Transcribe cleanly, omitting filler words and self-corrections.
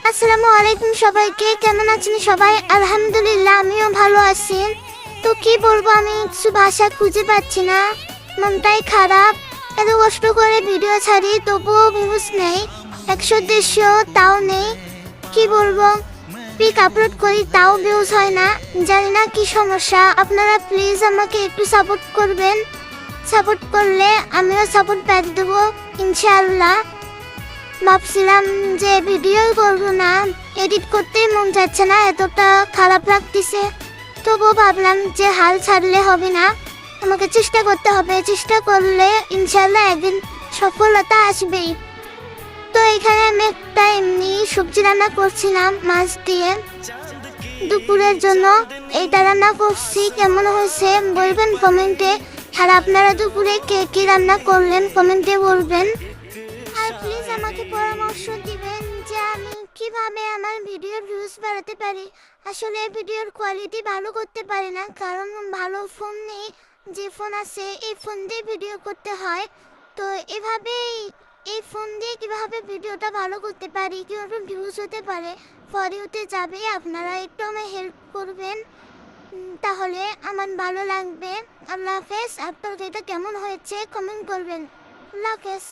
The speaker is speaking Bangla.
আসসালামু আলাইকুম সবাইকে, কেমন আছেন সবাই? আলহামদুলিল্লাহ, আমিও ভালো আছি। তো কি বলবো, আমি কিছু ভাষা খুঁজে পাচ্ছি না, মনটাই খারাপ। এত কষ্ট করে ভিডিও ছাড়ি তবুও ভিউজ নেই, 100-150 তাও নেই। কি বলবো, পিক আপলোড করি তাও ভিউজ হয় না, জানি না কি সমস্যা। আপনারা প্লিজ আমাকে একটু সাপোর্ট করবেন, সাপোর্ট করলে আমিও সাপোর্ট ব্যাক দেবো ইনশাআল্লাহ। ভাবছিলাম যে ভিডিও করবো না, এডিট করতেই মন যাচ্ছে না, এতটা খারাপ লাগতেছে। তবুও ভাবলাম যে হাল ছাড়লে হবে না, আমাকে চেষ্টা করতে হবে, চেষ্টা করলে ইনশাল্লাহ একদিন সফলতা আসবেই। তো এখানে আমি একটা এমনি সবজি রান্না করছিলাম মাছ দিয়ে দুপুরের জন্য। এইটা রান্না করছি, কেমন হয়েছে বলবেন কমেন্টে। আর আপনারা দুপুরে কে কি রান্না করলেন কমেন্টে বলবেন। আর প্লিজ আমাকে পরামর্শ দিবেন যে আমি কিভাবে আমার ভিডিওর ভিউজ বাড়াতে পারি। আসলে ভিডিওর কোয়ালিটি ভালো করতে পারি না, কারণ ভালো ফোন নেই। যে ফোন আছে এই ফোন দিয়ে ভিডিও করতে হয়। তো এভাবেই এই ফোন দিয়ে কিভাবে ভিডিওটা ভালো করতে পারি, কিভাবে ভিউজ হতে পারে, ফরিউতে যাবে, আপনারা একটু আমায় হেল্প করবেন। তাহলে আমার ভালো লাগবে। আল্লাহ হাফেজ। আপনার এটা কেমন হয়েছে কমেন্ট করবেন। আল্লাহ হাফেজ।